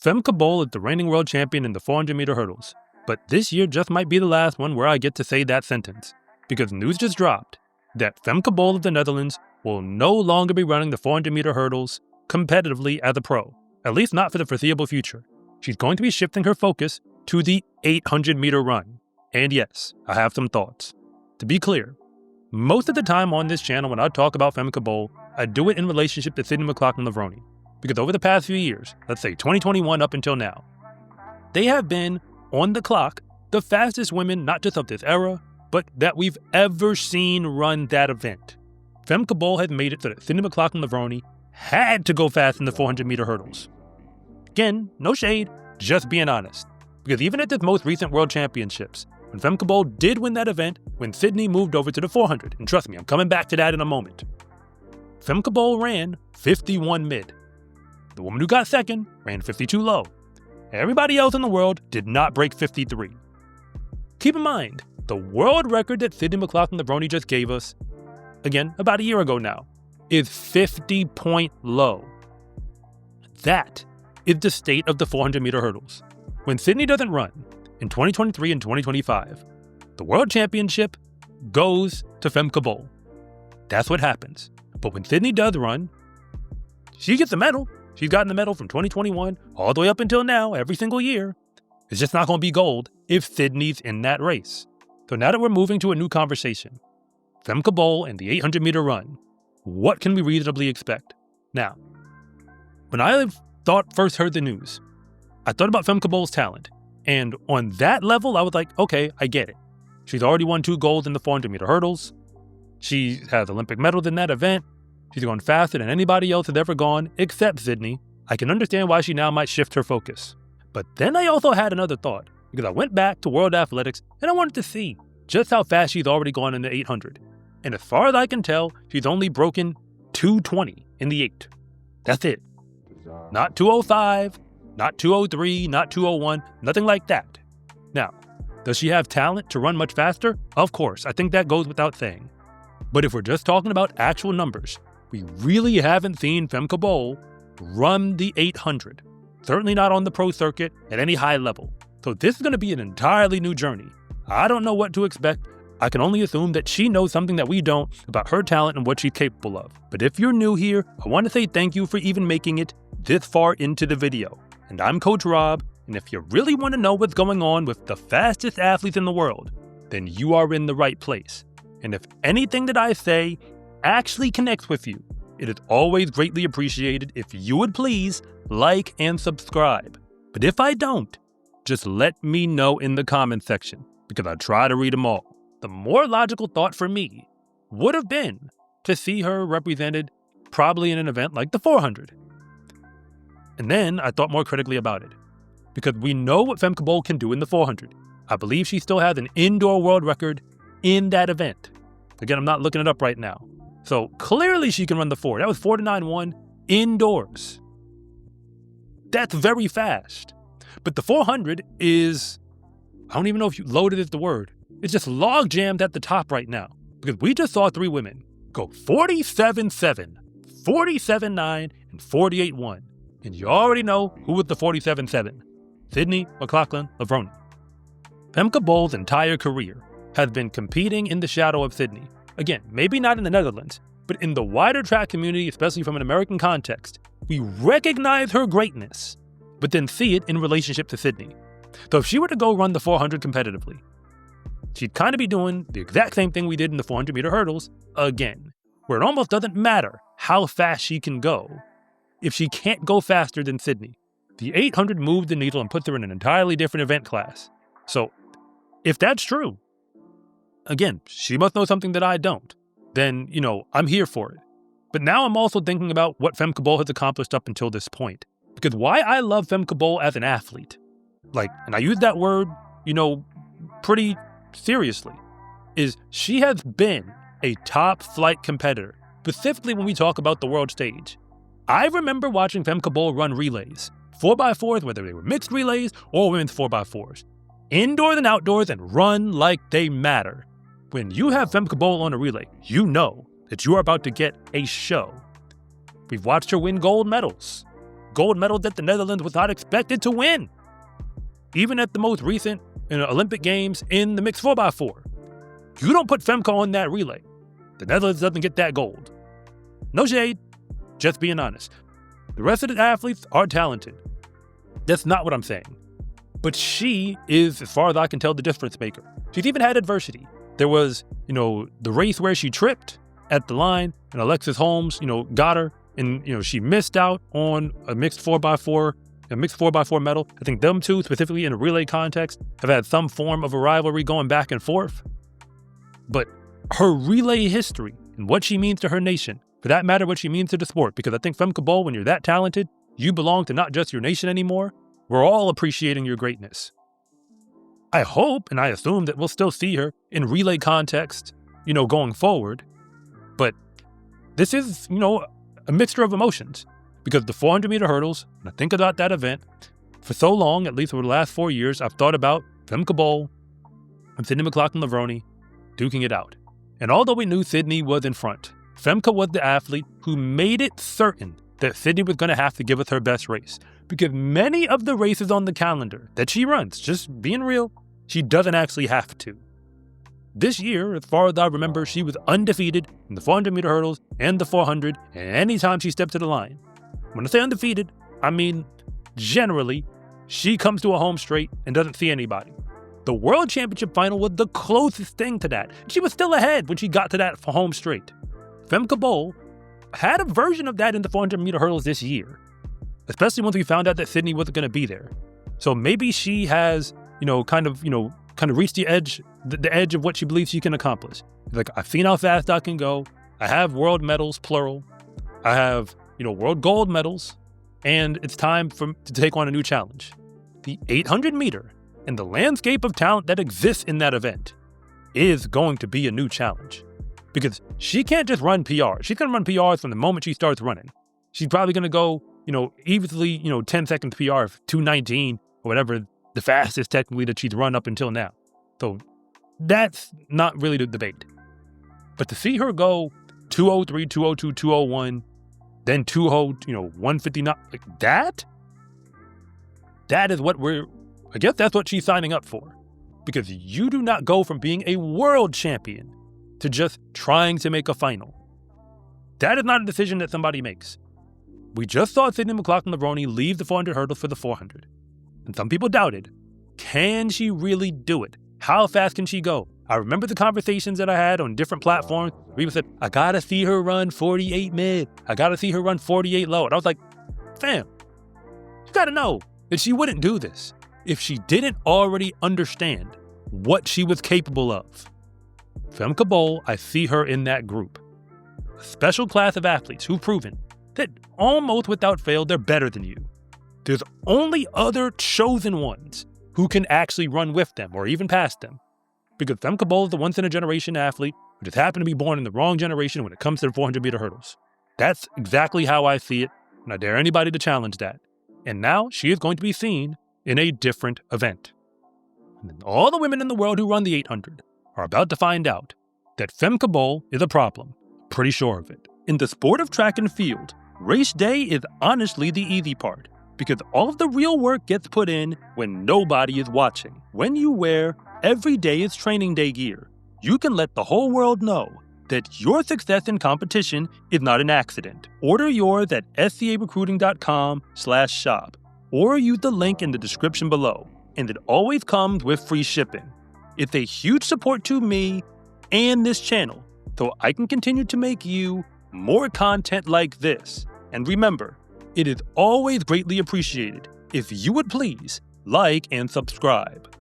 Femke Bol is the reigning world champion in the 400-meter hurdles, but this year just might be the last one where I get to say that sentence, because news just dropped that Femke Bol of the Netherlands will no longer be running the 400-meter hurdles competitively as a pro, at least not for the foreseeable future. She's going to be shifting her focus to the 800-meter run. And yes, I have some thoughts. To be clear, most of the time on this channel when I talk about Femke Bol, I do it in relationship to Sydney McLaughlin-Levrone, because over the past few years, let's say 2021 up until now, they have been, on the clock, the fastest women not just of this era, but that we've ever seen run that event. Femke Bol has made it so that Sydney McLaughlin-Levrone had to go fast in the 400-meter hurdles. Again, no shade, just being honest. Because even at this most recent World Championships, when Femke Bol did win that event, when Sydney moved over to the 400, and trust me, I'm coming back to that in a moment, Femke Bol ran 51 mid. The woman who got second ran 52 low. Everybody else in the world did not break 53. Keep in mind, the world record that Sydney McLaughlin-Levrone just gave us, again, about a year ago now, is 50-point low. That is the state of the 400-meter hurdles. When Sydney doesn't run in 2023 and 2025, the World Championship goes to Femke Bol. That's what happens. But when Sydney does run, she gets a medal. She's gotten the medal from 2021 all the way up until now, every single year. It's just not going to be gold if Sydney's in that race. So now that we're moving to a new conversation, Femke Bol and the 800-meter run, what can we reasonably expect? Now, when I first heard the news, I thought about Femke Bol's talent. And on that level, I was like, okay, I get it. She's already won 2 golds in the 400-meter hurdles. She has Olympic medals in that event. She's gone faster than anybody else has ever gone, except Sydney. I can understand why she now might shift her focus. But then I also had another thought, because I went back to World Athletics and I wanted to see just how fast she's already gone in the 800. And as far as I can tell, she's only broken 2:20 in the 8. That's it. Not 2:05, not 2:03, not 2:01, nothing like that. Now, does she have talent to run much faster? Of course, I think that goes without saying. But if we're just talking about actual numbers, we really haven't seen Femke Bol run the 800. Certainly not on the pro circuit at any high level. So this is going to be an entirely new journey. I don't know what to expect. I can only assume that she knows something that we don't about her talent and what she's capable of. But if you're new here, I want to say thank you for even making it this far into the video. And I'm Coach Rob, and if you really want to know what's going on with the fastest athletes in the world, then you are in the right place. And if anything that I say actually connects with you, it is always greatly appreciated if you would please like and subscribe. But if I don't, just let me know in the comment section, because I try to read them all. The more logical thought for me would have been to see her represented probably in an event like the 400. And then I thought more critically about it, because we know what Femke Bol can do in the 400. I believe she still has an indoor world record in that event. Again, I'm not looking it up right now. So clearly she can run the 4. That was 4:09.1 indoors. That's very fast. But the 400 is, I don't even know if loaded is the word. It's just log jammed at the top right now. Because we just saw 3 women go 47.7, 47.9, and 48.1. And you already know who was the 47.7. Sydney McLaughlin-Levrone. Femke Bol's entire career has been competing in the shadow of Sydney. Again, maybe not in the Netherlands, but in the wider track community, especially from an American context, we recognize her greatness, but then see it in relationship to Sydney. So if she were to go run the 400 competitively, she'd kind of be doing the exact same thing we did in the 400-meter hurdles again, where it almost doesn't matter how fast she can go if she can't go faster than Sydney. The 800 moves the needle and puts her in an entirely different event class. So if that's true, again, she must know something that I don't. Then, I'm here for it. But now I'm also thinking about what Femke Bol has accomplished up until this point. Because why I love Femke Bol as an athlete, and I use that word, pretty seriously, is she has been a top flight competitor, specifically when we talk about the world stage. I remember watching Femke Bol run relays, 4x4s, whether they were mixed relays or women's 4x4s, indoors and outdoors, and run like they matter. When you have Femke Bol on a relay, you know that you are about to get a show. We've watched her win gold medals. gold medals that the Netherlands was not expected to win. Even at the most recent Olympic Games in the mixed 4x4. You don't put Femke on that relay, the Netherlands doesn't get that gold. No shade, just being honest. The rest of the athletes are talented. That's not what I'm saying. But she is, as far as I can tell, the difference maker. She's even had adversity. There was, the race where she tripped at the line and Alexis Holmes, got her and, she missed out on a mixed 4x4 medal. I think them two, specifically in a relay context, have had some form of a rivalry going back and forth. But her relay history and what she means to her nation, for that matter, what she means to the sport, because I think Femke Bol, when you're that talented, you belong to not just your nation anymore. We're all appreciating your greatness. I hope and I assume that we'll still see her in relay context, going forward. But this is, a mixture of emotions, because the 400-meter hurdles, and I think about that event, for so long, at least over the last 4 years, I've thought about Femke Bol and Sydney McLaughlin-Levrone duking it out. And although we knew Sydney was in front, Femke was the athlete who made it certain that Sydney was going to have to give us her best race. Because many of the races on the calendar that she runs, just being real, she doesn't actually have to. This year, as far as I remember, she was undefeated in the 400-meter hurdles and the 400, and anytime she stepped to the line. When I say undefeated, I mean, generally, she comes to a home straight and doesn't see anybody. The World Championship final was the closest thing to that. She was still ahead when she got to that home straight. Femke Bol had a version of that in the 400-meter hurdles this year, especially once we found out that Sydney wasn't going to be there. So maybe she has, kind of reached the edge of what she believes she can accomplish. Like, I've seen how fast I can go. I have world medals, plural. I have, world gold medals, and it's time to take on a new challenge. The 800-meter and the landscape of talent that exists in that event is going to be a new challenge. Because she can't just run PR. She's going to run PRs from the moment she starts running. She's probably going to go, easily, 10 seconds PR of 2:19 or whatever the fastest technically that she's run up until now. So that's not really the debate. But to see her go 2:03, 2:02, 2:01, then 1:59, like that is what I guess that's what she's signing up for. Because you do not go from being a world champion to just trying to make a final. That is not a decision that somebody makes. We just saw Sydney McLaughlin-Levrone leave the 400 hurdles for the 400. And some people doubted, can she really do it? How fast can she go? I remember the conversations that I had on different platforms. People said, I gotta see her run 48 mid. I gotta see her run 48 low. And I was like, fam, you gotta know that she wouldn't do this if she didn't already understand what she was capable of. Femke Bol, I see her in that group. A special class of athletes who've proven that almost without fail, they're better than you. There's only other chosen ones who can actually run with them or even past them. Because Femke Bol is the once-in-a-generation athlete who just happened to be born in the wrong generation when it comes to the 400-meter hurdles. That's exactly how I see it, and I dare anybody to challenge that. And now she is going to be seen in a different event. And all the women in the world who run the 800 are about to find out that Femke Bol is a problem. Pretty sure of it. In the sport of track and field, race day is honestly the easy part, because all of the real work gets put in when nobody is watching. When you wear every day is training day gear, you can let the whole world know that your success in competition is not an accident. Order yours at scarecruiting.com/shop or use the link in the description below, and it always comes with free shipping. It's a huge support to me and this channel, so I can continue to make you more content like this. And remember, it is always greatly appreciated if you would please like and subscribe.